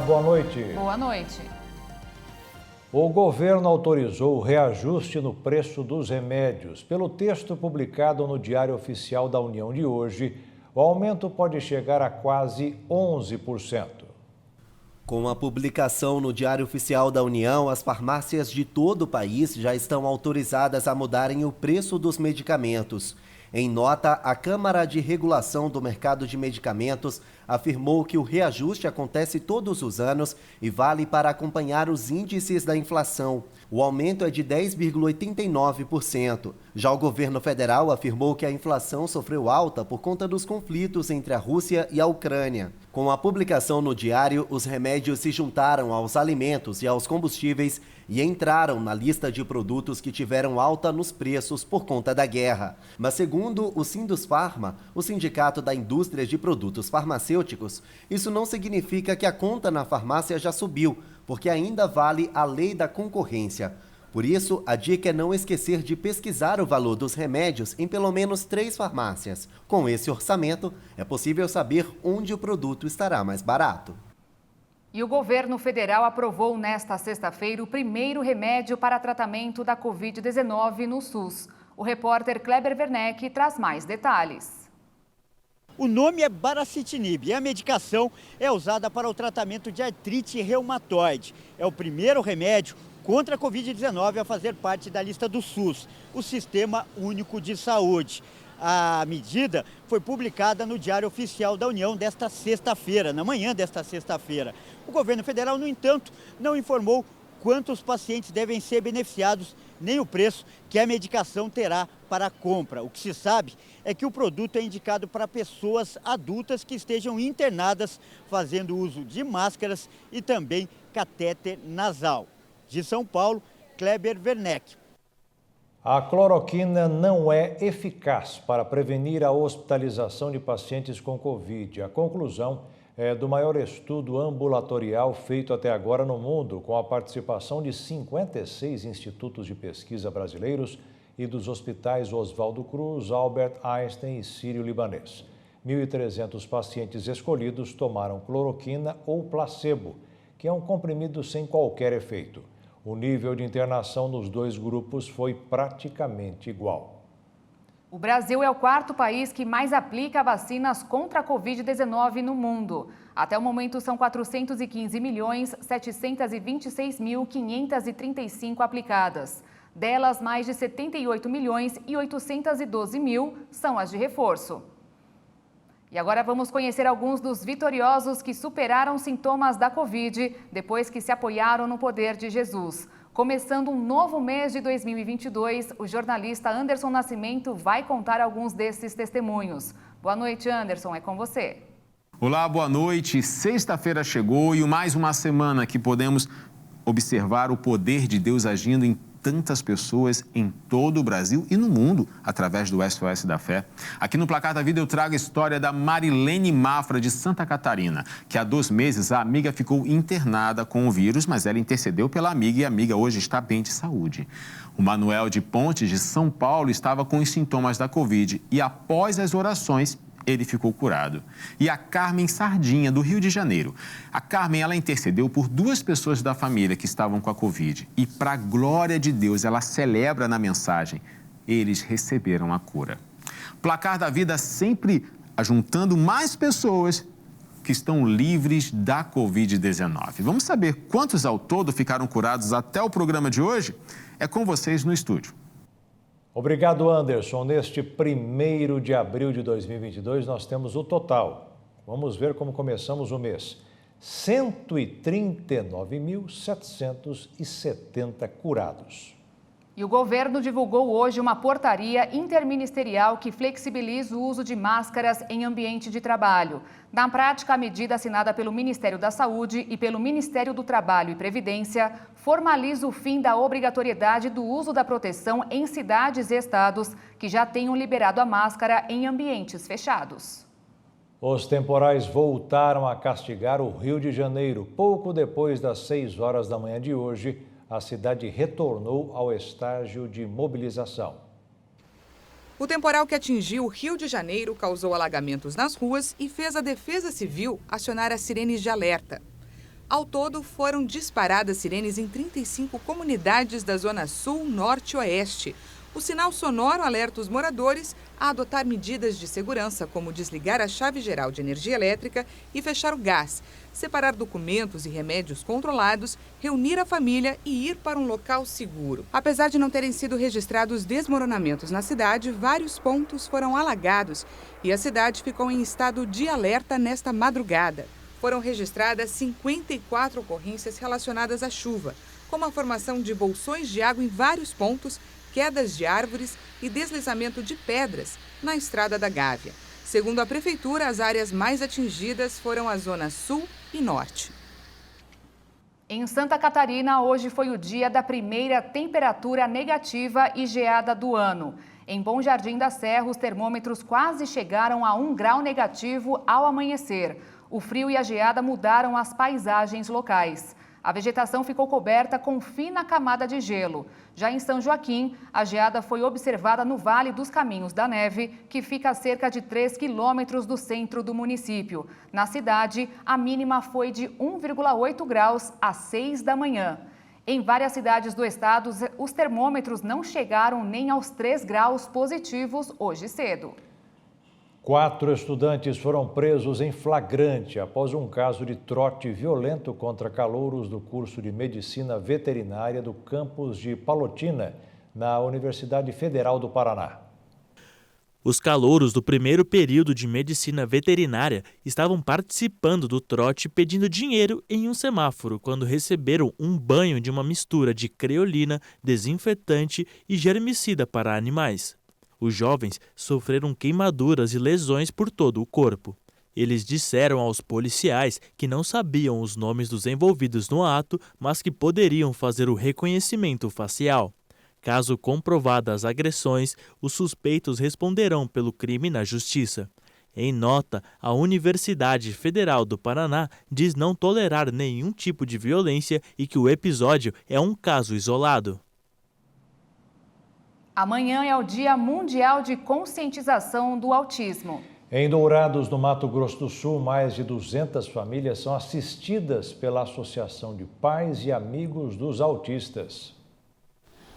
boa noite. Boa noite. O governo autorizou o reajuste no preço dos remédios. Pelo texto publicado no Diário Oficial da União de hoje, o aumento pode chegar a quase 11%. Com a publicação no Diário Oficial da União, as farmácias de todo o país já estão autorizadas a mudarem o preço dos medicamentos. Em nota, a Câmara de Regulação do Mercado de Medicamentos afirmou que o reajuste acontece todos os anos e vale para acompanhar os índices da inflação. O aumento é de 10,89%. Já o governo federal afirmou que a inflação sofreu alta por conta dos conflitos entre a Rússia e a Ucrânia. Com a publicação no diário, os remédios se juntaram aos alimentos e aos combustíveis e entraram na lista de produtos que tiveram alta nos preços por conta da guerra. Mas segundo o Sindusfarma, o Sindicato da Indústria de Produtos Farmacêuticos, isso não significa que a conta na farmácia já subiu, porque ainda vale a lei da concorrência. Por isso, a dica é não esquecer de pesquisar o valor dos remédios em pelo menos 3 farmácias. Com esse orçamento, é possível saber onde o produto estará mais barato. E o governo federal aprovou nesta sexta-feira o primeiro remédio para tratamento da Covid-19 no SUS. O repórter Kleber Werneck traz mais detalhes. O nome é Baricitinib e a medicação é usada para o tratamento de artrite reumatoide. É o primeiro remédio contra a Covid-19 a fazer parte da lista do SUS, o Sistema Único de Saúde. A medida foi publicada no Diário Oficial da União desta sexta-feira, na manhã desta sexta-feira. O governo federal, no entanto, não informou quantos pacientes devem ser beneficiados, nem o preço que a medicação terá para a compra. O que se sabe é que o produto é indicado para pessoas adultas que estejam internadas, fazendo uso de máscaras e também catéter nasal. De São Paulo, Kleber Werneck. A cloroquina não é eficaz para prevenir a hospitalização de pacientes com Covid. A conclusão é do maior estudo ambulatorial feito até agora no mundo, com a participação de 56 institutos de pesquisa brasileiros e dos hospitais Oswaldo Cruz, Albert Einstein e Sírio-Libanês. 1.300 pacientes escolhidos tomaram cloroquina ou placebo, que é um comprimido sem qualquer efeito. O nível de internação nos dois grupos foi praticamente igual. O Brasil é o 4º país que mais aplica vacinas contra a Covid-19 no mundo. Até o momento são 415.726.535 aplicadas. Delas, mais de 78.812.000 são as de reforço. E agora vamos conhecer alguns dos vitoriosos que superaram sintomas da Covid depois que se apoiaram no poder de Jesus. Começando um novo mês de 2022, o jornalista Anderson Nascimento vai contar alguns desses testemunhos. Boa noite, Anderson, é com você. Olá, boa noite. Sexta-feira chegou e mais uma semana que podemos observar o poder de Deus agindo em tantas pessoas em todo o Brasil e no mundo, através do SOS da Fé. Aqui no Placar da Vida eu trago a história da Marilene Mafra, de Santa Catarina, que há 2 meses a amiga ficou internada com o vírus, mas ela intercedeu pela amiga e a amiga hoje está bem de saúde. O Manuel de Pontes, de São Paulo, estava com os sintomas da Covid e após as orações, ele ficou curado. E a Carmen Sardinha, do Rio de Janeiro. A Carmen, ela intercedeu por 2 pessoas da família que estavam com a Covid. E, para a glória de Deus, ela celebra na mensagem: eles receberam a cura. Placar da Vida sempre ajuntando mais pessoas que estão livres da Covid-19. Vamos saber quantos ao todo ficaram curados até o programa de hoje? É com vocês no estúdio. Obrigado, Anderson. Neste 1º de abril de 2022, nós temos o total. Vamos ver como começamos o mês. 139.770 curados. E o governo divulgou hoje uma portaria interministerial que flexibiliza o uso de máscaras em ambiente de trabalho. Na prática, a medida assinada pelo Ministério da Saúde e pelo Ministério do Trabalho e Previdência formaliza o fim da obrigatoriedade do uso da proteção em cidades e estados que já tenham liberado a máscara em ambientes fechados. Os temporais voltaram a castigar o Rio de Janeiro. Pouco depois das 6 horas da manhã de hoje, a cidade retornou ao estágio de mobilização. O temporal que atingiu o Rio de Janeiro causou alagamentos nas ruas e fez a Defesa Civil acionar as sirenes de alerta. Ao todo, foram disparadas sirenes em 35 comunidades da Zona Sul, Norte e Oeste. O sinal sonoro alerta os moradores a adotar medidas de segurança, como desligar a chave geral de energia elétrica e fechar o gás, separar documentos e remédios controlados, reunir a família e ir para um local seguro. Apesar de não terem sido registrados desmoronamentos na cidade, vários pontos foram alagados e a cidade ficou em estado de alerta nesta madrugada. Foram registradas 54 ocorrências relacionadas à chuva, como a formação de bolsões de água em vários pontos, quedas de árvores e deslizamento de pedras na Estrada da Gávea. Segundo a Prefeitura, as áreas mais atingidas foram a Zona Sul e Norte. Em Santa Catarina, hoje foi o dia da primeira temperatura negativa e geada do ano. Em Bom Jardim da Serra, os termômetros quase chegaram a 1 grau negativo ao amanhecer. O frio e a geada mudaram as paisagens locais. A vegetação ficou coberta com fina camada de gelo. Já em São Joaquim, a geada foi observada no Vale dos Caminhos da Neve, que fica a cerca de 3 quilômetros do centro do município. Na cidade, a mínima foi de 1,8 graus às 6 da manhã. Em várias cidades do estado, os termômetros não chegaram nem aos 3 graus positivos hoje cedo. 4 estudantes foram presos em flagrante após um caso de trote violento contra calouros do curso de Medicina Veterinária do campus de Palotina, na Universidade Federal do Paraná. Os calouros do primeiro período de Medicina Veterinária estavam participando do trote pedindo dinheiro em um semáforo quando receberam um banho de uma mistura de creolina, desinfetante e germicida para animais. Os jovens sofreram queimaduras e lesões por todo o corpo. Eles disseram aos policiais que não sabiam os nomes dos envolvidos no ato, mas que poderiam fazer o reconhecimento facial. Caso comprovadas as agressões, os suspeitos responderão pelo crime na justiça. Em nota, a Universidade Federal do Paraná diz não tolerar nenhum tipo de violência e que o episódio é um caso isolado. Amanhã é o Dia Mundial de Conscientização do Autismo. Em Dourados, no Mato Grosso do Sul, mais de 200 famílias são assistidas pela Associação de Pais e Amigos dos Autistas.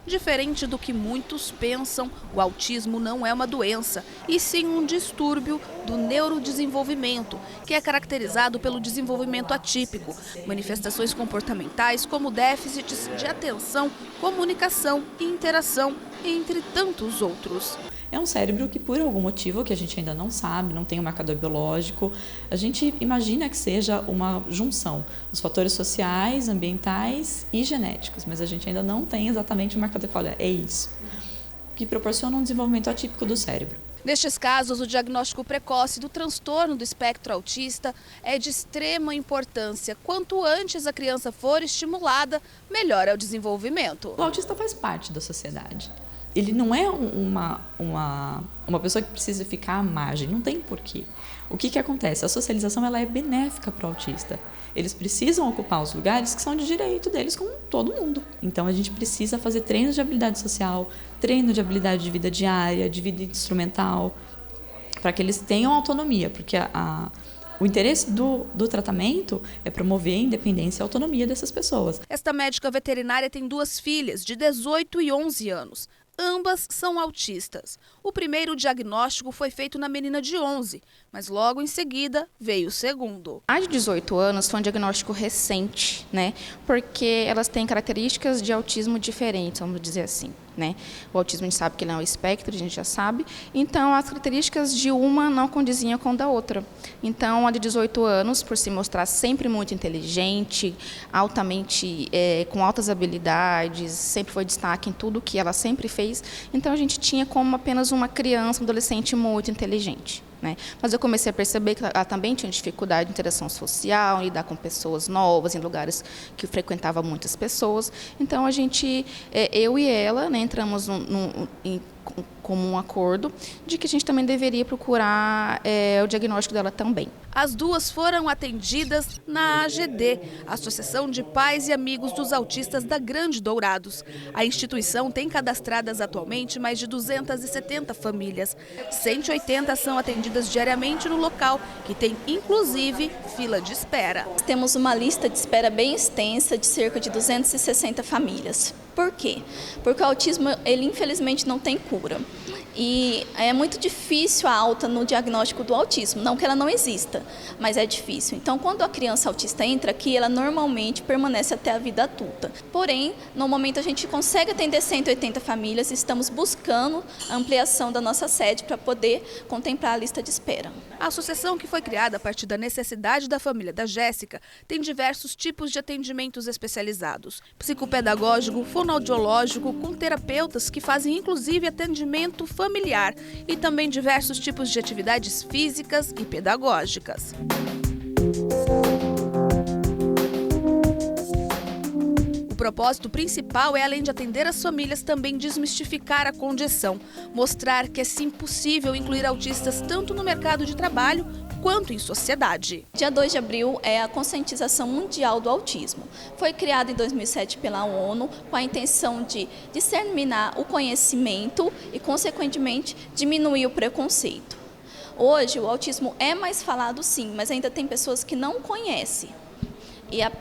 Diferente do que muitos pensam, o autismo não é uma doença, e sim um distúrbio do neurodesenvolvimento, que é caracterizado pelo desenvolvimento atípico, manifestações comportamentais como déficits de atenção, comunicação e interação, entre tantos outros. É um cérebro que, por algum motivo que a gente ainda não sabe, não tem um marcador biológico, a gente imagina que seja uma junção dos fatores sociais, ambientais e genéticos, mas a gente ainda não tem exatamente um marcador que, olha, é isso, que proporciona um desenvolvimento atípico do cérebro. Nestes casos, o diagnóstico precoce do transtorno do espectro autista é de extrema importância. Quanto antes a criança for estimulada, melhor é o desenvolvimento. O autista faz parte da sociedade. Ele não é uma pessoa que precisa ficar à margem, não tem porquê. O que acontece? A socialização ela é benéfica para o autista. Eles precisam ocupar os lugares que são de direito deles, como todo mundo. Então, a gente precisa fazer treinos de habilidade social, treino de habilidade de vida diária, de vida instrumental, para que eles tenham autonomia, porque o interesse do tratamento é promover a independência e a autonomia dessas pessoas. Esta médica veterinária tem 2 filhas, de 18 e 11 anos. Ambas são autistas. O primeiro diagnóstico foi feito na menina de 11, mas logo em seguida veio o segundo. A de 18 anos foi um diagnóstico recente, né? Porque elas têm características de autismo diferentes, vamos dizer assim, né? O autismo a gente sabe que ele é um espectro, a gente já sabe. Então, as características de uma não condiziam com a da outra. Então, a de 18 anos, por se mostrar sempre muito inteligente, altamente, com altas habilidades, sempre foi destaque em tudo que ela sempre fez. Então, a gente tinha como apenas uma criança, um adolescente muito inteligente, né? Mas eu comecei a perceber que ela também tinha dificuldade de interação social, em lidar com pessoas novas, em lugares que frequentava muitas pessoas. Então, a gente, eu e ela, né, entramos em comum acordo de que a gente também deveria procurar o diagnóstico dela também. As duas foram atendidas na AGD, Associação de Pais e Amigos dos Autistas da Grande Dourados. A instituição tem cadastradas atualmente mais de 270 famílias. 180 são atendidas diariamente no local, que tem inclusive fila de espera. Temos uma lista de espera bem extensa de cerca de 260 famílias. Por quê? Porque o autismo, ele infelizmente não tem cura. E é muito difícil a alta no diagnóstico do autismo, não que ela não exista, mas é difícil. Então, quando a criança autista entra aqui, ela normalmente permanece até a vida adulta. Porém, no momento a gente consegue atender 180 famílias e estamos buscando a ampliação da nossa sede para poder contemplar a lista de espera. A associação, que foi criada a partir da necessidade da família da Jéssica, tem diversos tipos de atendimentos especializados. Psicopedagógico, fonoaudiológico, com terapeutas que fazem inclusive atendimento familiar e também diversos tipos de atividades físicas e pedagógicas. O propósito principal é, além de atender as famílias, também desmistificar a condição, mostrar que é sim possível incluir autistas tanto no mercado de trabalho quanto em sociedade. Dia 2 de abril é a conscientização mundial do autismo. Foi criado em 2007 pela ONU com a intenção de disseminar o conhecimento e, consequentemente, diminuir o preconceito. Hoje, o autismo é mais falado sim, mas ainda tem pessoas que não conhecem.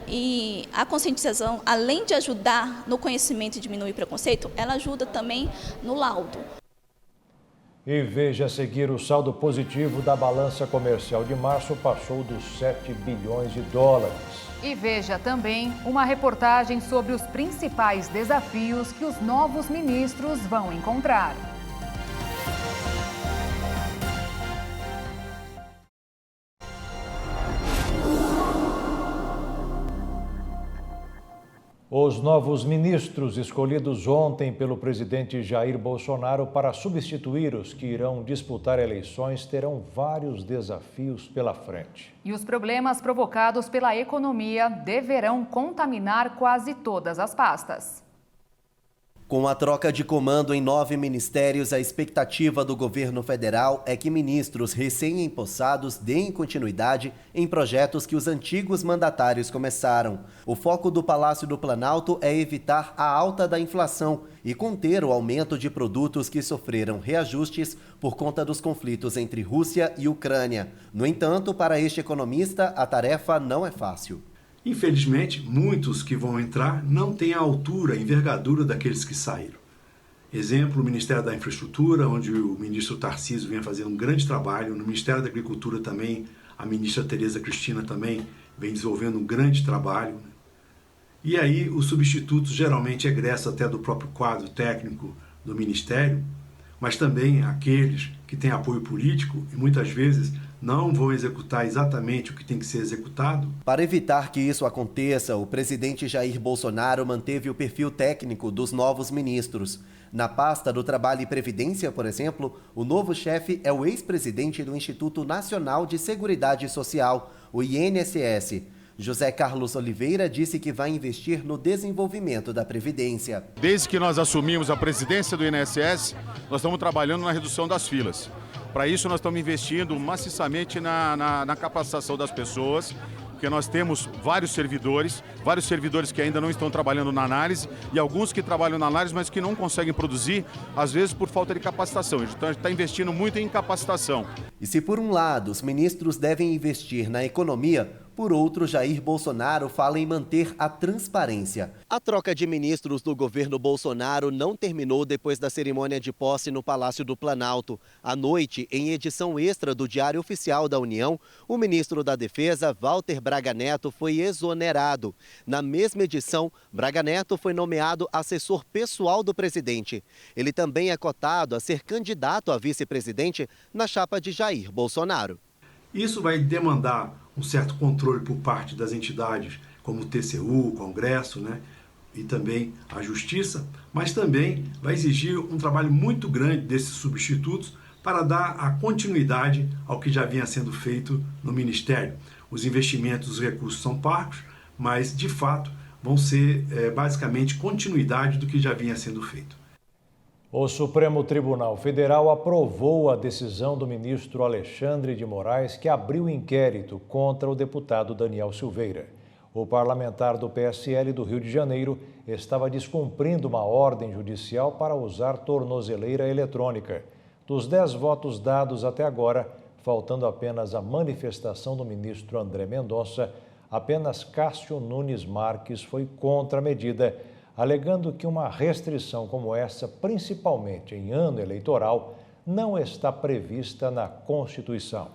E a conscientização, além de ajudar no conhecimento e diminuir o preconceito, ela ajuda também no laudo. E veja a seguir, o saldo positivo da balança comercial de março passou dos 7 bilhões de dólares. E veja também uma reportagem sobre os principais desafios que os novos ministros vão encontrar. Os novos ministros escolhidos ontem pelo presidente Jair Bolsonaro para substituir os que irão disputar eleições terão vários desafios pela frente. E os problemas provocados pela economia deverão contaminar quase todas as pastas. Com a troca de comando em 9 ministérios, a expectativa do governo federal é que ministros recém-empossados deem continuidade em projetos que os antigos mandatários começaram. O foco do Palácio do Planalto é evitar a alta da inflação e conter o aumento de produtos que sofreram reajustes por conta dos conflitos entre Rússia e Ucrânia. No entanto, para este economista, a tarefa não é fácil. Infelizmente, muitos que vão entrar não têm a altura, a envergadura daqueles que saíram. Exemplo, o Ministério da Infraestrutura, onde o ministro Tarcísio vem fazendo um grande trabalho. No Ministério da Agricultura também, a ministra Tereza Cristina também vem desenvolvendo um grande trabalho. E aí, os substitutos geralmente egressam até do próprio quadro técnico do Ministério, mas também aqueles que têm apoio político e muitas vezes não vão executar exatamente o que tem que ser executado. Para evitar que isso aconteça, o presidente Jair Bolsonaro manteve o perfil técnico dos novos ministros. Na pasta do Trabalho e Previdência, por exemplo, o novo chefe é o ex-presidente do Instituto Nacional de Seguridade Social, o INSS. José Carlos Oliveira disse que vai investir no desenvolvimento da Previdência. Desde que nós assumimos a presidência do INSS, nós estamos trabalhando na redução das filas. Para isso, nós estamos investindo maciçamente na capacitação das pessoas, porque nós temos vários servidores que ainda não estão trabalhando na análise e alguns que trabalham na análise, mas que não conseguem produzir, às vezes por falta de capacitação. Então, a gente está investindo muito em capacitação. E se por um lado os ministros devem investir na economia, por outro, Jair Bolsonaro fala em manter a transparência. A troca de ministros do governo Bolsonaro não terminou depois da cerimônia de posse no Palácio do Planalto. À noite, em edição extra do Diário Oficial da União, o ministro da Defesa, Walter Braga Neto, foi exonerado. Na mesma edição, Braga Neto foi nomeado assessor pessoal do presidente. Ele também é cotado a ser candidato a vice-presidente na chapa de Jair Bolsonaro. Isso vai demandar um certo controle por parte das entidades, como o TCU, o Congresso, e também a Justiça, mas também vai exigir um trabalho muito grande desses substitutos para dar a continuidade ao que já vinha sendo feito no Ministério. Os investimentos, os recursos são parcos, mas, de fato, vão ser basicamente continuidade do que já vinha sendo feito. O Supremo Tribunal Federal aprovou a decisão do ministro Alexandre de Moraes, que abriu inquérito contra o deputado Daniel Silveira. O parlamentar do PSL do Rio de Janeiro estava descumprindo uma ordem judicial para usar tornozeleira eletrônica. Dos 10 votos dados até agora, faltando apenas a manifestação do ministro André Mendonça, apenas Cássio Nunes Marques foi contra a medida, alegando que uma restrição como essa, principalmente em ano eleitoral, não está prevista na Constituição.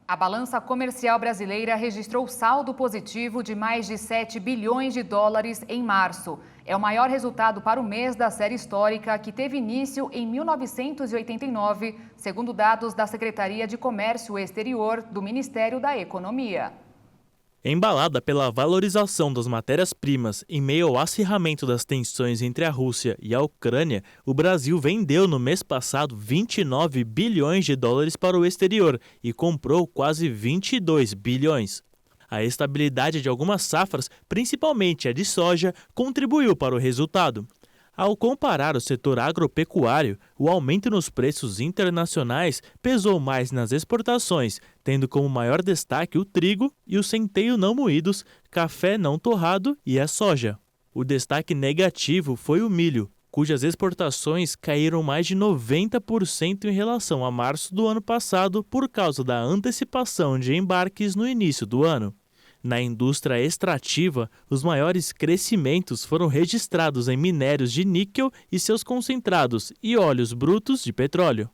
A balança comercial brasileira registrou saldo positivo de mais de 7 bilhões de dólares em março. É o maior resultado para o mês da série histórica, que teve início em 1989, segundo dados da Secretaria de Comércio Exterior do Ministério da Economia. Embalada pela valorização das matérias-primas em meio ao acirramento das tensões entre a Rússia e a Ucrânia, o Brasil vendeu no mês passado 29 bilhões de dólares para o exterior e comprou quase 22 bilhões. A estabilidade de algumas safras, principalmente a de soja, contribuiu para o resultado. Ao comparar o setor agropecuário, o aumento nos preços internacionais pesou mais nas exportações, tendo como maior destaque o trigo e o centeio não moídos, café não torrado e a soja. O destaque negativo foi o milho, cujas exportações caíram mais de 90% em relação a março do ano passado por causa da antecipação de embarques no início do ano. Na indústria extrativa, os maiores crescimentos foram registrados em minérios de níquel e seus concentrados e óleos brutos de petróleo.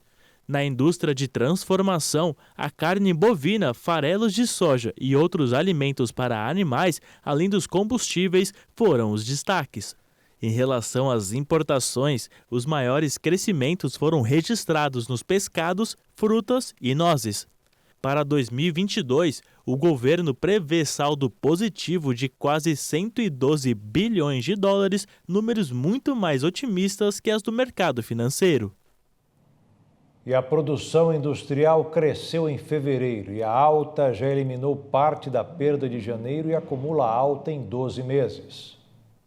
Na indústria de transformação, a carne bovina, farelos de soja e outros alimentos para animais, além dos combustíveis, foram os destaques. Em relação às importações, os maiores crescimentos foram registrados nos pescados, frutas e nozes. Para 2022, o governo prevê saldo positivo de quase 112 bilhões de dólares, números muito mais otimistas que as do mercado financeiro. E a produção industrial cresceu em fevereiro e a alta já eliminou parte da perda de janeiro e acumula alta em 12 meses.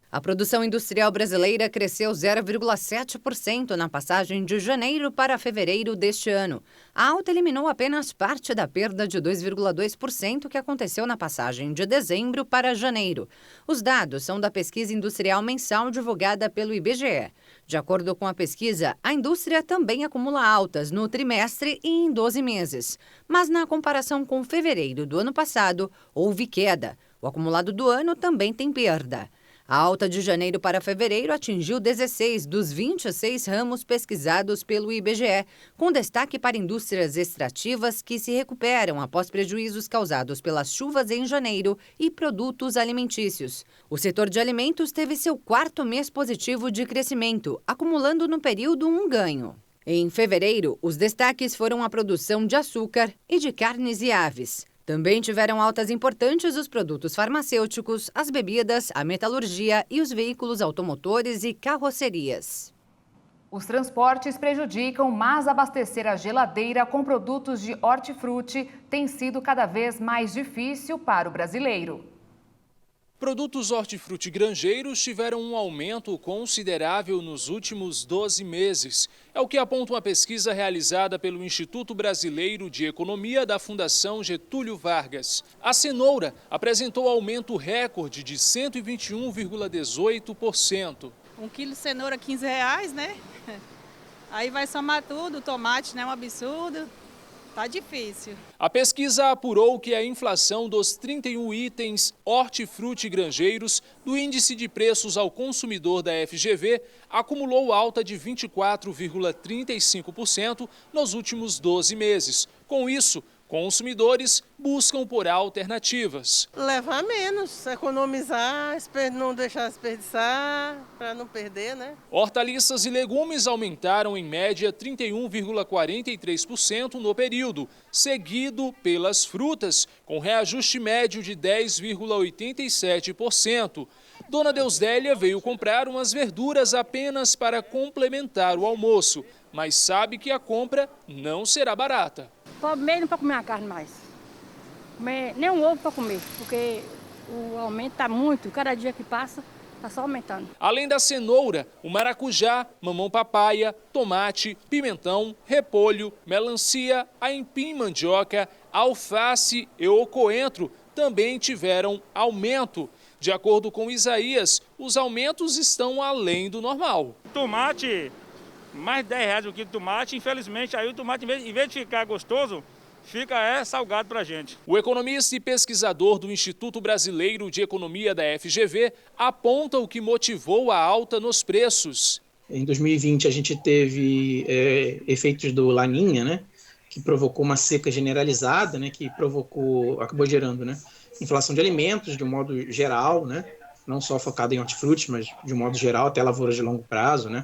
A produção industrial brasileira cresceu 0,7% na passagem de janeiro para fevereiro deste ano. A alta eliminou apenas parte da perda de 2,2% que aconteceu na passagem de dezembro para janeiro. Os dados são da pesquisa industrial mensal divulgada pelo IBGE. De acordo com a pesquisa, a indústria também acumula altas no trimestre e em 12 meses. Mas na comparação com fevereiro do ano passado, houve queda. O acumulado do ano também tem perda. A alta de janeiro para fevereiro atingiu 16 dos 26 ramos pesquisados pelo IBGE, com destaque para indústrias extrativas que se recuperam após prejuízos causados pelas chuvas em janeiro e produtos alimentícios. O setor de alimentos teve seu quarto mês positivo de crescimento, acumulando no período um ganho. Em fevereiro, os destaques foram a produção de açúcar e de carnes e aves. Também tiveram altas importantes os produtos farmacêuticos, as bebidas, a metalurgia e os veículos automotores e carrocerias. Os transportes prejudicam, mas abastecer a geladeira com produtos de hortifruti tem sido cada vez mais difícil para o brasileiro. Produtos hortifruti granjeiros tiveram um aumento considerável nos últimos 12 meses. É o que aponta uma pesquisa realizada pelo Instituto Brasileiro de Economia da Fundação Getúlio Vargas. A cenoura apresentou aumento recorde de 121,18%. 1 quilo de cenoura, R$15, né? Aí vai somar tudo, o tomate, né? Um absurdo. Tá difícil. A pesquisa apurou que a inflação dos 31 itens hortifruti granjeiros do Índice de Preços ao Consumidor da FGV acumulou alta de 24,35% nos últimos 12 meses. Com isso, consumidores buscam por alternativas. Levar menos, economizar, não deixar desperdiçar, para não perder, né? Hortaliças e legumes aumentaram em média 31,43% no período, seguido pelas frutas, com reajuste médio de 10,87%. Dona Deusdélia veio comprar umas verduras apenas para complementar o almoço, mas sabe que a compra não será barata. Meio não para comer a carne mais. Nem um ovo para comer, porque o aumento está muito. Cada dia que passa Está só aumentando. Além da cenoura, o maracujá, mamão-papaya, tomate, pimentão, repolho, melancia, aipim-mandioca, alface e o coentro também tiveram aumento. De acordo com Isaías, os aumentos estão além do normal. Tomate, mais de R$10 o quilo de tomate. Infelizmente, aí o tomate, em vez de ficar gostoso, fica salgado para a gente. O economista e pesquisador do Instituto Brasileiro de Economia da FGV aponta o que motivou a alta nos preços. Em 2020, a gente teve efeitos do Laninha, né, que provocou uma seca generalizada, né, que acabou gerando, né, inflação de alimentos de um modo geral, né, não só focado em hortifruti, mas de um modo geral, até lavouras de longo prazo, né,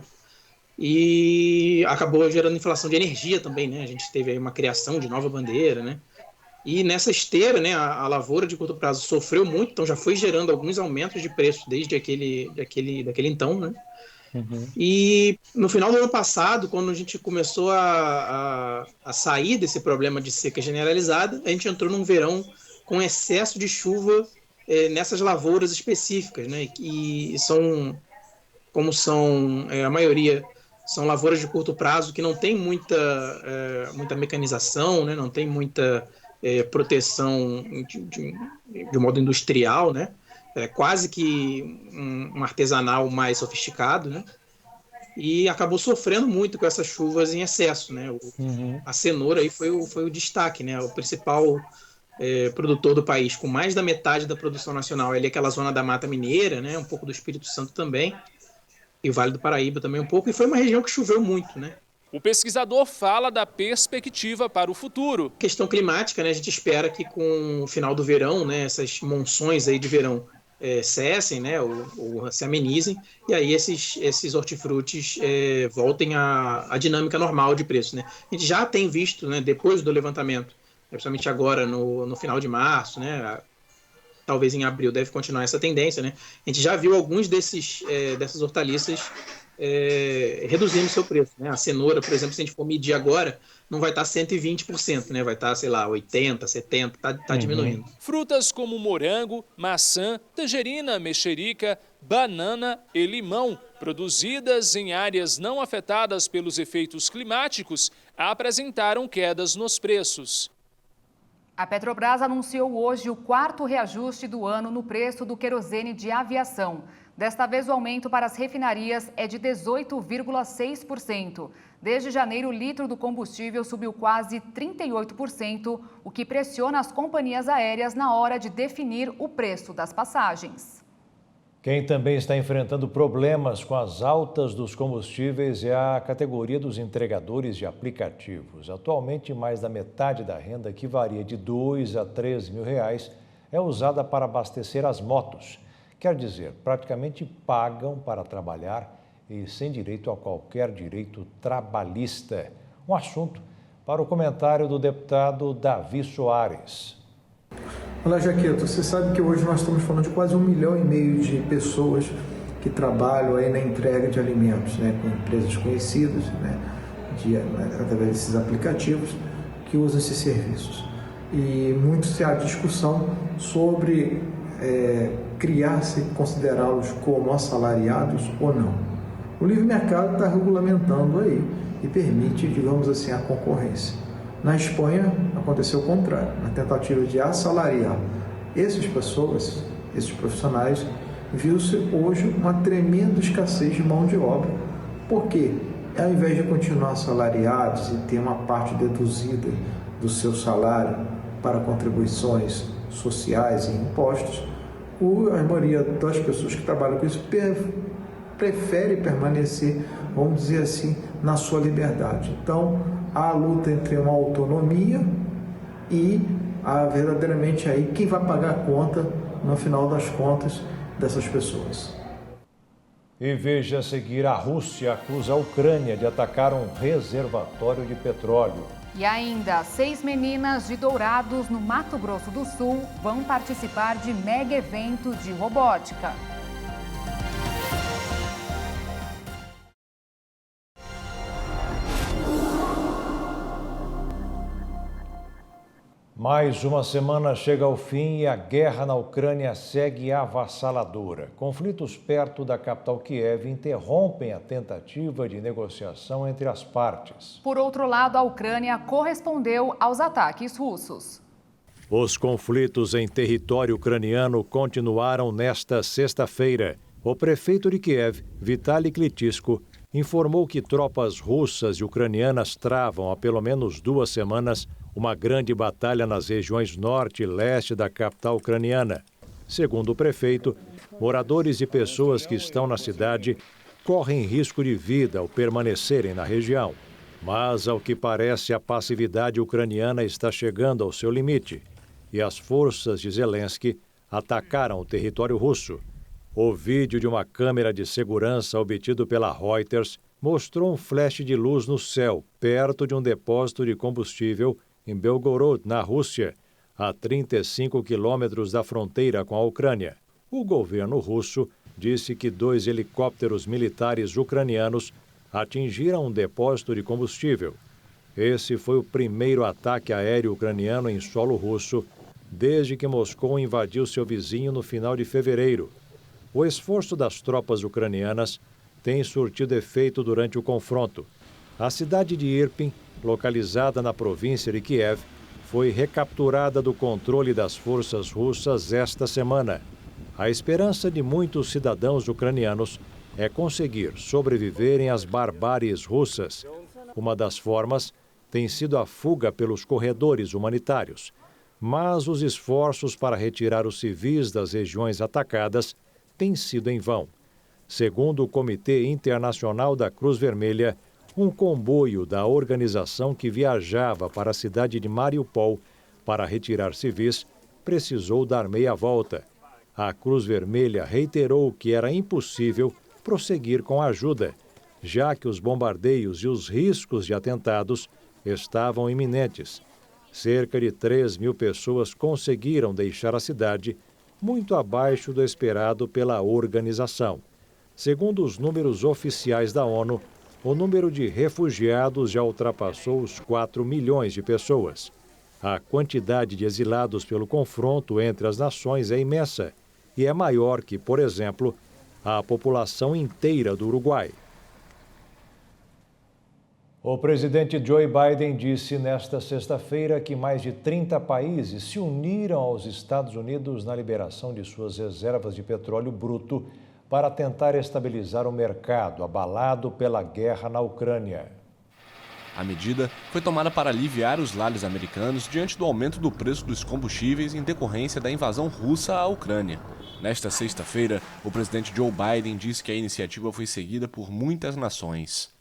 e acabou gerando inflação de energia também, né, a gente teve aí uma criação de nova bandeira, né, e nessa esteira, né, a lavoura de curto prazo sofreu muito, então já foi gerando alguns aumentos de preço desde daquele então, né. Uhum. E no final do ano passado, quando a gente começou a sair desse problema de seca generalizada, a gente entrou num verão com excesso de chuva nessas lavouras específicas, né? E a maioria são lavouras de curto prazo que não tem muita mecanização, né? Não tem muita proteção de modo industrial, né? Quase que um artesanal mais sofisticado, né? E acabou sofrendo muito com essas chuvas em excesso, né? A cenoura aí foi o destaque, né? O principal produtor do país, com mais da metade da produção nacional, ali aquela zona da Mata Mineira, né? Um pouco do Espírito Santo também, e o Vale do Paraíba também um pouco, e foi uma região que choveu muito, né? O pesquisador fala da perspectiva para o futuro. Questão climática, né? A gente espera que com o final do verão, né? Essas monções aí de verão cessem, né, ou se amenizem, e aí esses hortifrutis voltem à dinâmica normal de preço, né. A gente já tem visto, né, depois do levantamento, principalmente agora no final de março, né, talvez em abril deve continuar essa tendência, né, a gente já viu alguns dessas hortaliças reduzindo seu preço, né. A cenoura, por exemplo, se a gente for medir agora, não vai estar 120%, né? Vai estar, sei lá, 80%, 70%, tá diminuindo. Frutas como morango, maçã, tangerina, mexerica, banana e limão, produzidas em áreas não afetadas pelos efeitos climáticos, apresentaram quedas nos preços. A Petrobras anunciou hoje o 4º reajuste do ano no preço do querosene de aviação. Desta vez, o aumento para as refinarias é de 18,6%. Desde janeiro, o litro do combustível subiu quase 38%, o que pressiona as companhias aéreas na hora de definir o preço das passagens. Quem também está enfrentando problemas com as altas dos combustíveis é a categoria dos entregadores de aplicativos. Atualmente, mais da metade da renda, que varia de R$2 a R$3.000, é usada para abastecer as motos. Quer dizer, praticamente pagam para trabalhar e sem direito a qualquer direito trabalhista. Um assunto para o comentário do deputado Davi Soares. Olá, Jaqueto, você sabe que hoje nós estamos falando de quase 1,5 milhão de pessoas que trabalham aí na entrega de alimentos, né, com empresas conhecidas, né, através desses aplicativos que usam esses serviços. E muito se há discussão sobre criar-se e considerá-los como assalariados ou não. O livre mercado está regulamentando aí e permite, digamos assim, a concorrência. Na Espanha aconteceu o contrário, na tentativa de assalariar essas pessoas, esses profissionais, viu-se hoje uma tremenda escassez de mão de obra. Por quê? Ao invés de continuar assalariados e ter uma parte deduzida do seu salário para contribuições sociais e impostos, a maioria das pessoas que trabalham com isso prefere permanecer, vamos dizer assim, na sua liberdade. Então, há a luta entre uma autonomia e verdadeiramente aí quem vai pagar a conta, no final das contas, dessas pessoas. E veja a seguir, a Rússia acusa a Ucrânia de atacar um reservatório de petróleo. E ainda, 6 meninas de Dourados, no Mato Grosso do Sul, vão participar de mega evento de robótica. Mais uma semana chega ao fim e a guerra na Ucrânia segue avassaladora. Conflitos perto da capital Kiev interrompem a tentativa de negociação entre as partes. Por outro lado, a Ucrânia correspondeu aos ataques russos. Os conflitos em território ucraniano continuaram nesta sexta-feira. O prefeito de Kiev, Vitaly Klitschko, informou que tropas russas e ucranianas travam há pelo menos 2 semanas uma grande batalha nas regiões norte e leste da capital ucraniana. Segundo o prefeito, moradores e pessoas que estão na cidade correm risco de vida ao permanecerem na região. Mas, ao que parece, a passividade ucraniana está chegando ao seu limite e as forças de Zelensky atacaram o território russo. O vídeo de uma câmera de segurança obtido pela Reuters mostrou um flash de luz no céu, perto de um depósito de combustível em Belgorod, na Rússia, a 35 quilômetros da fronteira com a Ucrânia. O governo russo disse que 2 helicópteros militares ucranianos atingiram um depósito de combustível. Esse foi o primeiro ataque aéreo ucraniano em solo russo desde que Moscou invadiu seu vizinho no final de fevereiro. O esforço das tropas ucranianas tem surtido efeito durante o confronto. A cidade de Irpin, localizada na província de Kiev, foi recapturada do controle das forças russas esta semana. A esperança de muitos cidadãos ucranianos é conseguir sobreviverem às barbáries russas. Uma das formas tem sido a fuga pelos corredores humanitários. Mas os esforços para retirar os civis das regiões atacadas têm sido em vão. Segundo o Comitê Internacional da Cruz Vermelha, um comboio da organização que viajava para a cidade de Mariupol para retirar civis precisou dar meia volta. A Cruz Vermelha reiterou que era impossível prosseguir com a ajuda, já que os bombardeios e os riscos de atentados estavam iminentes. Cerca de 3.000 pessoas conseguiram deixar a cidade, muito abaixo do esperado pela organização. Segundo os números oficiais da ONU, o número de refugiados já ultrapassou os 4 milhões de pessoas. A quantidade de exilados pelo confronto entre as nações é imensa e é maior que, por exemplo, a população inteira do Uruguai. O presidente Joe Biden disse nesta sexta-feira que mais de 30 países se uniram aos Estados Unidos na liberação de suas reservas de petróleo bruto para tentar estabilizar o mercado abalado pela guerra na Ucrânia. A medida foi tomada para aliviar os lares americanos diante do aumento do preço dos combustíveis em decorrência da invasão russa à Ucrânia. Nesta sexta-feira, o presidente Joe Biden disse que a iniciativa foi seguida por muitas nações.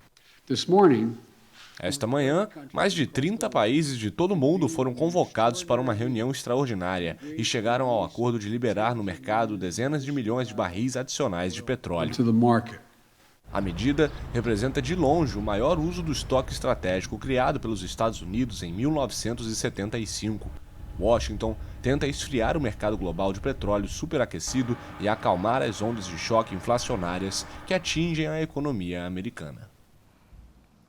Esta manhã, mais de 30 países de todo o mundo foram convocados para uma reunião extraordinária e chegaram ao acordo de liberar no mercado dezenas de milhões de barris adicionais de petróleo. A medida representa de longe o maior uso do estoque estratégico criado pelos Estados Unidos em 1975. Washington tenta esfriar o mercado global de petróleo superaquecido e acalmar as ondas de choque inflacionárias que atingem a economia americana.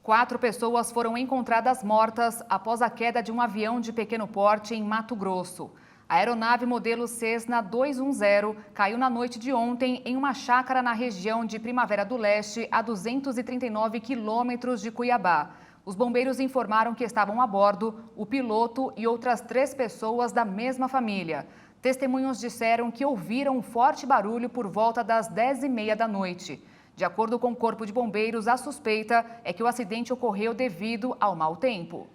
4 pessoas foram encontradas mortas após a queda de um avião de pequeno porte em Mato Grosso. A aeronave modelo Cessna 210 caiu na noite de ontem em uma chácara na região de Primavera do Leste, a 239 quilômetros de Cuiabá. Os bombeiros informaram que estavam a bordo o piloto e outras 3 pessoas da mesma família. Testemunhos disseram que ouviram um forte barulho por volta das 10h30 da noite. De acordo com o Corpo de Bombeiros, a suspeita é que o acidente ocorreu devido ao mau tempo.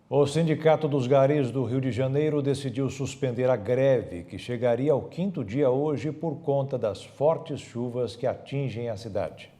O Sindicato dos Garis do Rio de Janeiro decidiu suspender a greve, que chegaria ao 5º dia hoje por conta das fortes chuvas que atingem a cidade.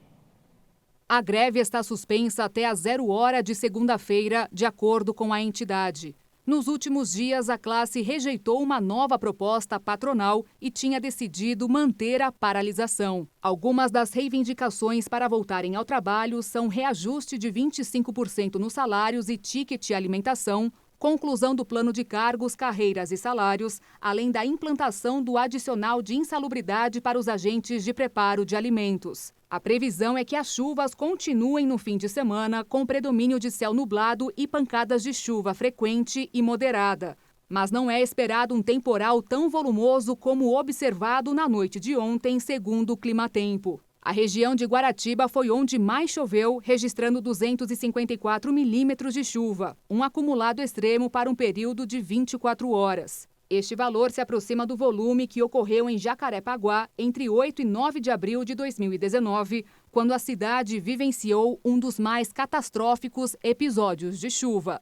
A greve está suspensa até às 0h de segunda-feira, de acordo com a entidade. Nos últimos dias, a classe rejeitou uma nova proposta patronal e tinha decidido manter a paralisação. Algumas das reivindicações para voltarem ao trabalho são reajuste de 25% nos salários e ticket alimentação, conclusão do plano de cargos, carreiras e salários, além da implantação do adicional de insalubridade para os agentes de preparo de alimentos. A previsão é que as chuvas continuem no fim de semana, com predomínio de céu nublado e pancadas de chuva frequente e moderada. Mas não é esperado um temporal tão volumoso como observado na noite de ontem, segundo o Climatempo. A região de Guaratiba foi onde mais choveu, registrando 254 milímetros de chuva, um acumulado extremo para um período de 24 horas. Este valor se aproxima do volume que ocorreu em Jacarepaguá entre 8 e 9 de abril de 2019, quando a cidade vivenciou um dos mais catastróficos episódios de chuva.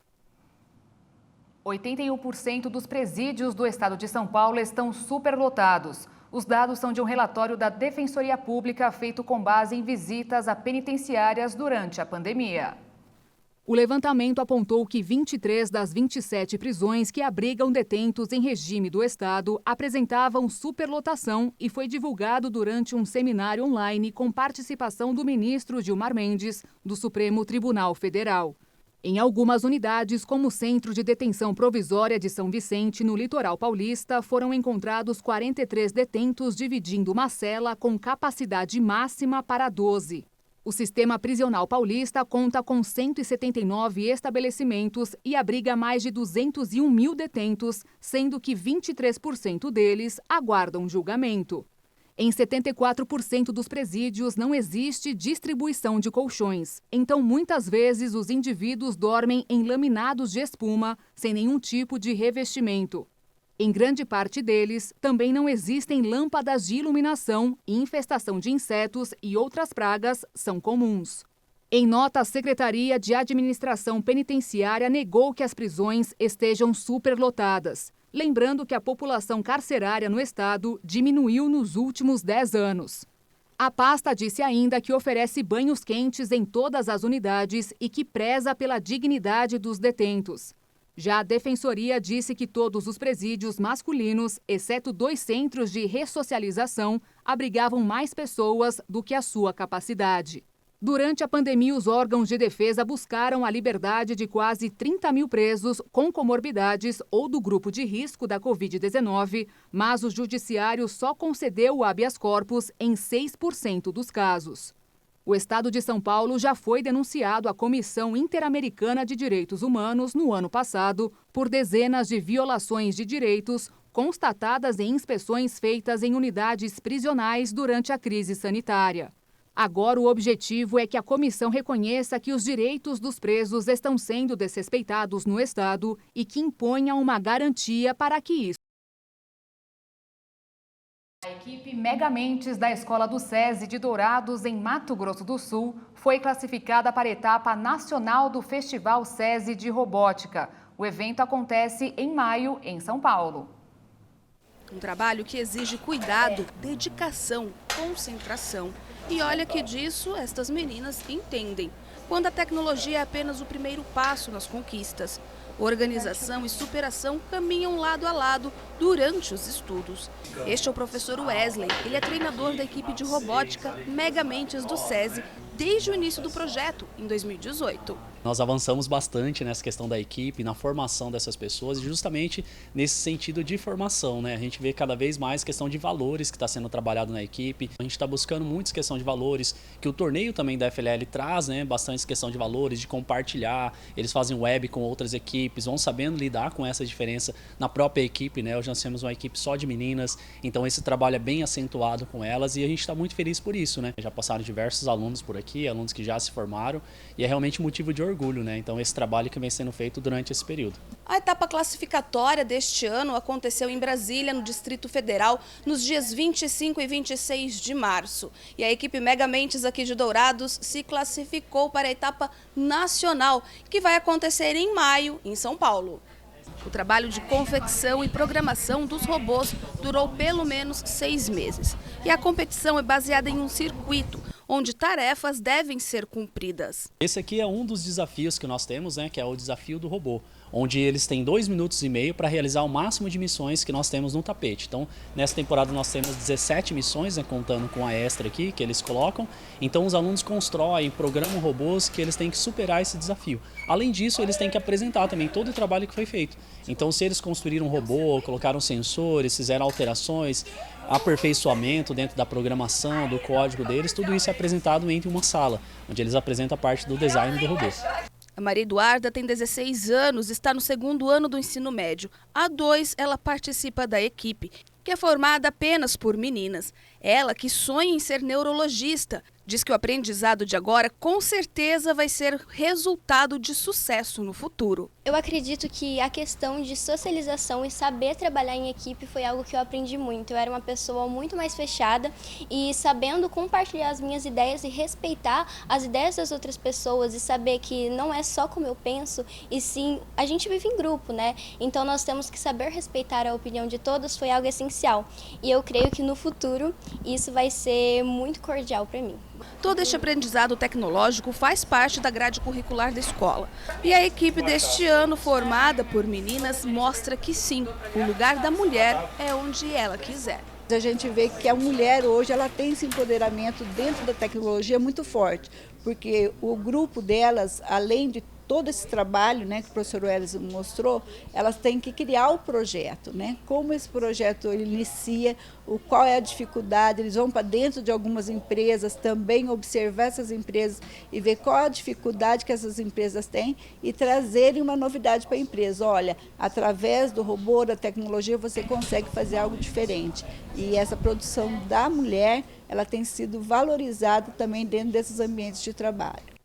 81% dos presídios do estado de São Paulo estão superlotados. Os dados são de um relatório da Defensoria Pública feito com base em visitas a penitenciárias durante a pandemia. O levantamento apontou que 23 das 27 prisões que abrigam detentos em regime do Estado apresentavam superlotação e foi divulgado durante um seminário online com participação do ministro Gilmar Mendes, do Supremo Tribunal Federal. Em algumas unidades, como o Centro de Detenção Provisória de São Vicente, no litoral paulista, foram encontrados 43 detentos dividindo uma cela com capacidade máxima para 12. O sistema prisional paulista conta com 179 estabelecimentos e abriga mais de 201 mil detentos, sendo que 23% deles aguardam julgamento. Em 74% dos presídios não existe distribuição de colchões, então muitas vezes os indivíduos dormem em laminados de espuma, sem nenhum tipo de revestimento. Em grande parte deles, também não existem lâmpadas de iluminação e infestação de insetos e outras pragas são comuns. Em nota, a Secretaria de Administração Penitenciária negou que as prisões estejam superlotadas, lembrando que a população carcerária no estado diminuiu nos últimos 10 anos. A pasta disse ainda que oferece banhos quentes em todas as unidades e que preza pela dignidade dos detentos. Já a Defensoria disse que todos os presídios masculinos, exceto 2 centros de ressocialização, abrigavam mais pessoas do que a sua capacidade. Durante a pandemia, os órgãos de defesa buscaram a liberdade de quase 30 mil presos com comorbidades ou do grupo de risco da Covid-19, mas o judiciário só concedeu o habeas corpus em 6% dos casos. O estado de São Paulo já foi denunciado à Comissão Interamericana de Direitos Humanos no ano passado por dezenas de violações de direitos constatadas em inspeções feitas em unidades prisionais durante a crise sanitária. Agora, o objetivo é que a comissão reconheça que os direitos dos presos estão sendo desrespeitados no estado e que imponha uma garantia para que isso. A equipe Megamentes da Escola do SESI de Dourados, em Mato Grosso do Sul, foi classificada para a etapa nacional do Festival SESI de Robótica. O evento acontece em maio, em São Paulo. Um trabalho que exige cuidado, dedicação, concentração. E olha que disso estas meninas entendem, quando a tecnologia é apenas o primeiro passo nas conquistas. Organização e superação caminham lado a lado durante os estudos. Este é o professor Wesley, ele é treinador da equipe de robótica Megamentes do SESI desde o início do projeto, em 2018. Nós avançamos bastante nessa questão da equipe, na formação dessas pessoas, e justamente nesse sentido de formação, né? A gente vê cada vez mais questão de valores que está sendo trabalhado na equipe. A gente está buscando muito questão de valores, que o torneio também da FLL traz, né? Bastante questão de valores, de compartilhar. Eles fazem web com outras equipes, vão sabendo lidar com essa diferença na própria equipe, né? Hoje nós temos uma equipe só de meninas, então esse trabalho é bem acentuado com elas e a gente está muito feliz por isso, né? Já passaram diversos alunos por aqui, alunos que já se formaram, e é realmente motivo de orgulho, né? Então esse trabalho que vem sendo feito durante esse período. A etapa classificatória deste ano aconteceu em Brasília, no Distrito Federal, nos dias 25 e 26 de março. E a equipe Megamentes aqui de Dourados se classificou para a etapa nacional, que vai acontecer em maio, em São Paulo. O trabalho de confecção e programação dos robôs durou pelo menos 6 meses. E a competição é baseada em um circuito, onde tarefas devem ser cumpridas. Esse aqui é um dos desafios que nós temos, né, que é o desafio do robô, onde eles têm 2 minutos e meio para realizar o máximo de missões que nós temos no tapete. Então, nessa temporada nós temos 17 missões, né, contando com a extra aqui, que eles colocam. Então, os alunos constroem, programam robôs que eles têm que superar esse desafio. Além disso, eles têm que apresentar também todo o trabalho que foi feito. Então, se eles construíram um robô, colocaram sensores, fizeram alterações, aperfeiçoamento dentro da programação, do código deles, tudo isso é apresentado em uma sala, onde eles apresentam a parte do design do robô. A Maria Eduarda tem 16 anos, está no 2º ano do ensino médio. Há 2, ela participa da equipe, que é formada apenas por meninas. Ela que sonha em ser neurologista. Diz que o aprendizado de agora com certeza vai ser resultado de sucesso no futuro. Eu acredito que a questão de socialização e saber trabalhar em equipe foi algo que eu aprendi muito. Eu era uma pessoa muito mais fechada e sabendo compartilhar as minhas ideias e respeitar as ideias das outras pessoas e saber que não é só como eu penso, e sim, a gente vive em grupo, né? Então nós temos que saber respeitar a opinião de todos, foi algo essencial. E eu creio que no futuro isso vai ser muito cordial para mim. Todo este aprendizado tecnológico faz parte da grade curricular da escola. E a equipe deste ano, formada por meninas, mostra que sim, o lugar da mulher é onde ela quiser. A gente vê que a mulher hoje ela tem esse empoderamento dentro da tecnologia muito forte, porque o grupo delas, além de todo esse trabalho, né, que o professor Welles mostrou, elas têm que criar o projeto, né? Como esse projeto ele inicia, qual é a dificuldade, eles vão para dentro de algumas empresas também observar essas empresas e ver qual é a dificuldade que essas empresas têm e trazerem uma novidade para a empresa. Olha, através do robô, da tecnologia, você consegue fazer algo diferente. E essa produção da mulher, ela tem sido valorizada também dentro desses ambientes de trabalho.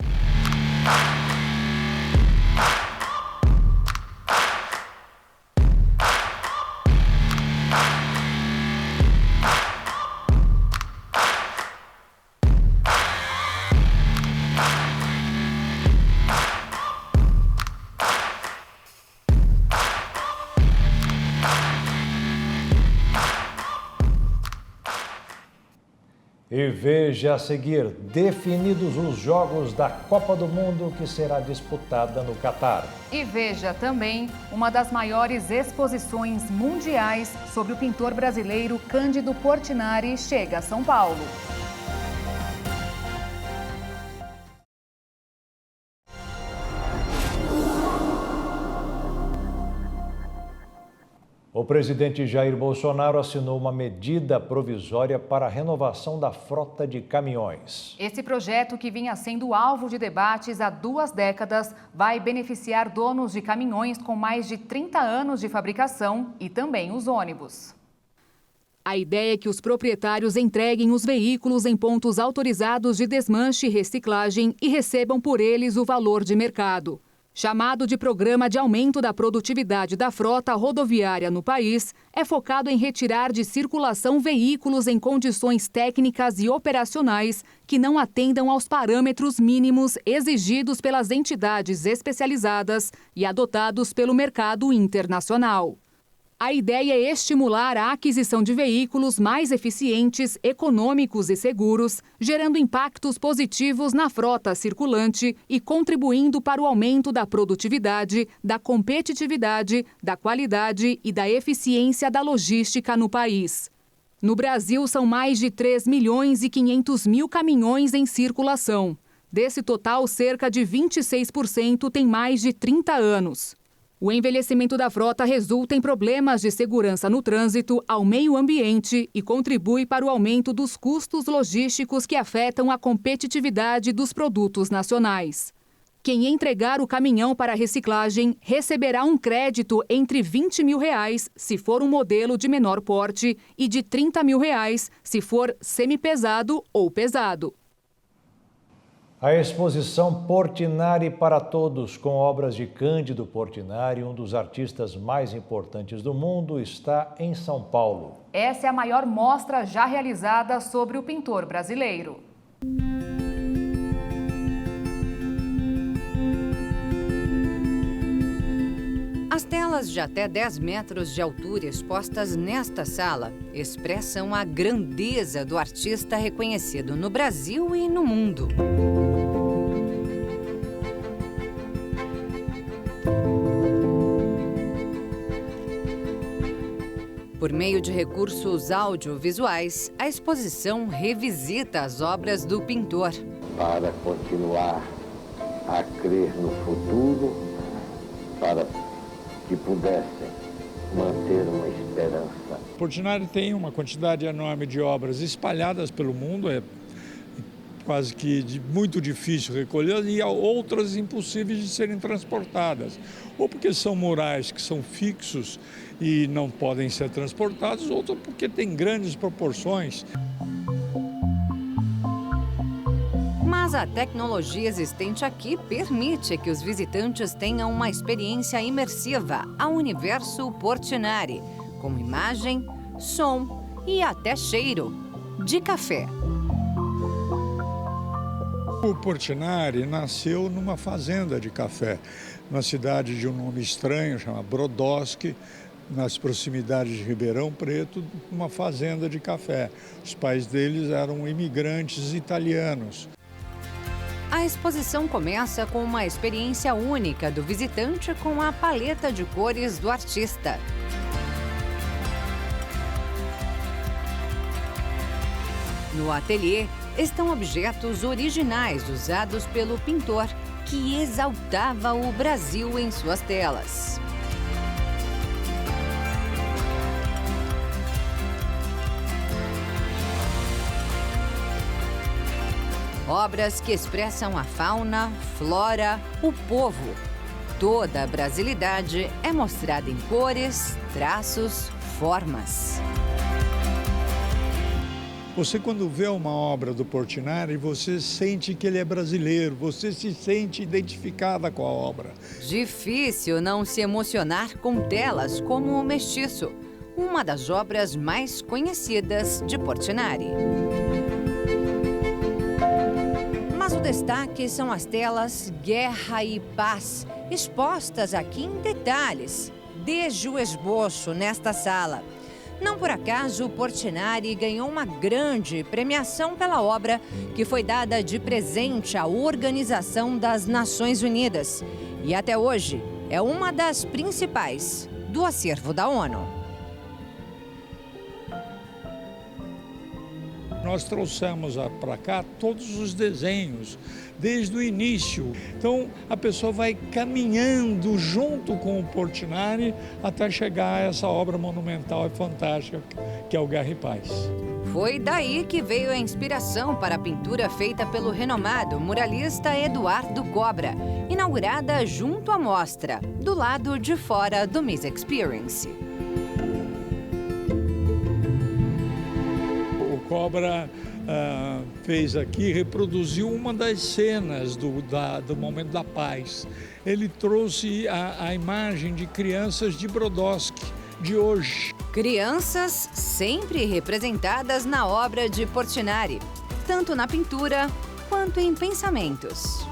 E veja a seguir, definidos os jogos da Copa do Mundo que será disputada no Catar. E veja também uma das maiores exposições mundiais sobre o pintor brasileiro Cândido Portinari chega a São Paulo. O presidente Jair Bolsonaro assinou uma medida provisória para a renovação da frota de caminhões. Esse projeto, que vinha sendo alvo de debates há 2 décadas, vai beneficiar donos de caminhões com mais de 30 anos de fabricação e também os ônibus. A ideia é que os proprietários entreguem os veículos em pontos autorizados de desmanche e reciclagem e recebam por eles o valor de mercado. Chamado de Programa de Aumento da Produtividade da Frota Rodoviária no país, é focado em retirar de circulação veículos em condições técnicas e operacionais que não atendam aos parâmetros mínimos exigidos pelas entidades especializadas e adotados pelo mercado internacional. A ideia é estimular a aquisição de veículos mais eficientes, econômicos e seguros, gerando impactos positivos na frota circulante e contribuindo para o aumento da produtividade, da competitividade, da qualidade e da eficiência da logística no país. No Brasil, são mais de 3.500.000 caminhões em circulação. Desse total, cerca de 26% tem mais de 30 anos. O envelhecimento da frota resulta em problemas de segurança no trânsito, ao meio ambiente e contribui para o aumento dos custos logísticos que afetam a competitividade dos produtos nacionais. Quem entregar o caminhão para reciclagem receberá um crédito entre R$20 mil se for um modelo de menor porte e de R$30 mil se for semipesado ou pesado. A exposição Portinari para Todos, com obras de Cândido Portinari, um dos artistas mais importantes do mundo, está em São Paulo. Essa é a maior mostra já realizada sobre o pintor brasileiro. As telas de até 10 metros de altura expostas nesta sala expressam a grandeza do artista reconhecido no Brasil e no mundo. Por meio de recursos audiovisuais, a exposição revisita as obras do pintor. Para continuar a crer no futuro, para que pudessem manter uma esperança. Portinari tem uma quantidade enorme de obras espalhadas pelo mundo, quase que muito difícil recolher, e outras impossíveis de serem transportadas. Ou porque são murais que são fixos e não podem ser transportados, ou porque tem grandes proporções. Mas a tecnologia existente aqui permite que os visitantes tenham uma experiência imersiva ao universo Portinari, com imagem, som e até cheiro de café. O Portinari nasceu numa fazenda de café, na cidade de um nome estranho, chama Brodowski, nas proximidades de Ribeirão Preto, uma fazenda de café. Os pais deles eram imigrantes italianos. A exposição começa com uma experiência única do visitante com a paleta de cores do artista. No ateliê estão objetos originais usados pelo pintor, que exaltava o Brasil em suas telas. Obras que expressam a fauna, flora, o povo. Toda a brasilidade é mostrada em cores, traços, formas. Você, quando vê uma obra do Portinari, você sente que ele é brasileiro, você se sente identificada com a obra. Difícil não se emocionar com telas como O Mestiço, uma das obras mais conhecidas de Portinari. Mas o destaque são as telas Guerra e Paz, expostas aqui em detalhes, desde o esboço nesta sala. Não por acaso, o Portinari ganhou uma grande premiação pela obra, que foi dada de presente à Organização das Nações Unidas. E até hoje é uma das principais do acervo da ONU. Nós trouxemos para cá todos os desenhos, desde o início. Então, a pessoa vai caminhando junto com o Portinari até chegar a essa obra monumental e fantástica, que é o Guerra e Paz. Foi daí que veio a inspiração para a pintura feita pelo renomado muralista Eduardo Cobra, inaugurada junto à mostra, do lado de fora do Miss Experience. Cobra fez aqui, reproduziu uma das cenas do Momento da Paz. Ele trouxe a imagem de crianças de Brodowski, de hoje. Crianças sempre representadas na obra de Portinari, tanto na pintura quanto em pensamentos.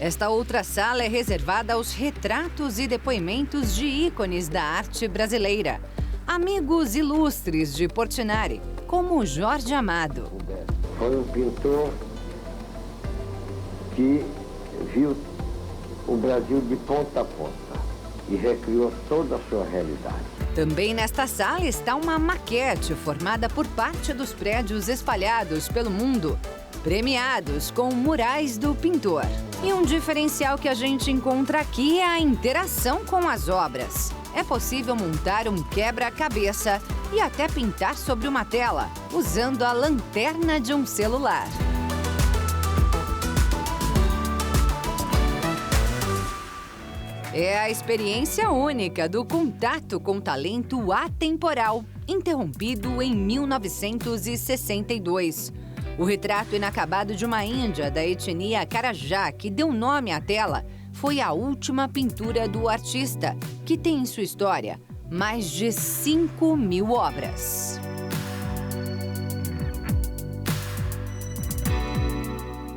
Esta outra sala é reservada aos retratos e depoimentos de ícones da arte brasileira. Amigos ilustres de Portinari, como Jorge Amado. Foi um pintor que viu o Brasil de ponta a ponta e recriou toda a sua realidade. Também nesta sala está uma maquete formada por parte dos prédios espalhados pelo mundo, premiados com murais do pintor. E um diferencial que a gente encontra aqui é a interação com as obras. É possível montar um quebra-cabeça e até pintar sobre uma tela, usando a lanterna de um celular. É a experiência única do contato com talento atemporal, interrompido em 1962. O retrato inacabado de uma índia da etnia Carajá, que deu nome à tela, foi a última pintura do artista, que tem em sua história mais de 5.000 obras.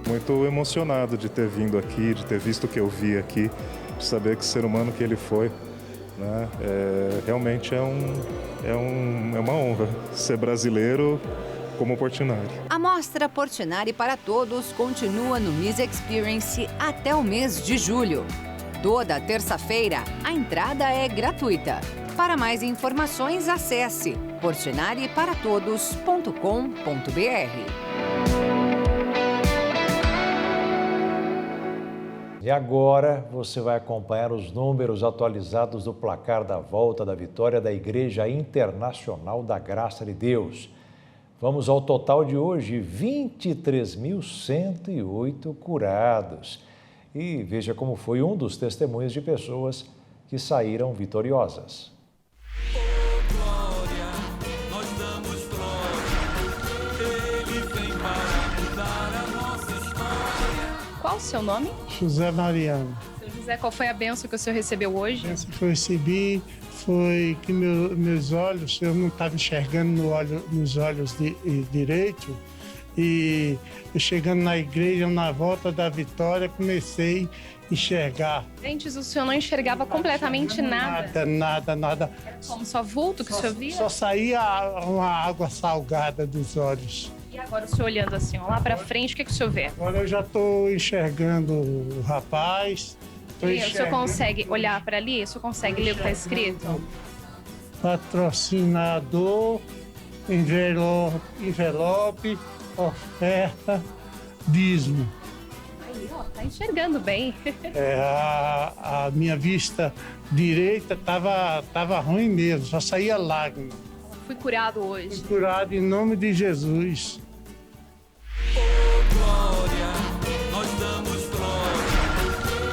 Muito emocionado de ter vindo aqui, de ter visto o que eu vi aqui, de saber que o ser humano que ele foi, né? Realmente é uma honra ser brasileiro como Portinari. A mostra Portinari para Todos continua no Miss Experience até o mês de julho. Toda terça-feira, a entrada é gratuita. Para mais informações, acesse portinariparatodos.com.br. E agora você vai acompanhar os números atualizados do placar da volta da vitória da Igreja Internacional da Graça de Deus. Vamos ao total de hoje, 23.108 curados. E veja como foi um dos testemunhos de pessoas que saíram vitoriosas. Qual o seu nome? José Mariano. Seu José, qual foi a bênção que o senhor recebeu hoje? A bênção que eu recebi foi que meus olhos, eu não estava enxergando nos olhos direito. E eu chegando na igreja, na volta da vitória, comecei a enxergar. Antes o senhor não enxergava completamente nada? Nada. Era como só vulto que o senhor via? Só saía uma água salgada dos olhos. E agora o senhor olhando assim, ó, lá pra frente, o que o senhor vê? Agora eu já estou enxergando o rapaz. O senhor consegue olhar para ali? O senhor consegue ler o que está escrito? Patrocinador, envelope, oferta, dízimo. Aí, ó, tá enxergando bem. A minha vista direita tava ruim mesmo, só saía lágrima. Fui curado hoje. Fui curado em nome de Jesus. Glória, nós damos glória.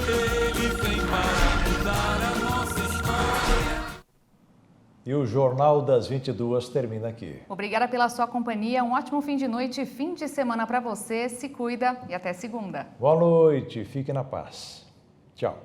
Ele vem para mudar a nossa história. E o Jornal das 22 termina aqui. Obrigada pela sua companhia, um ótimo fim de noite e fim de semana para você. Se cuida e até segunda. Boa noite, fique na paz. Tchau.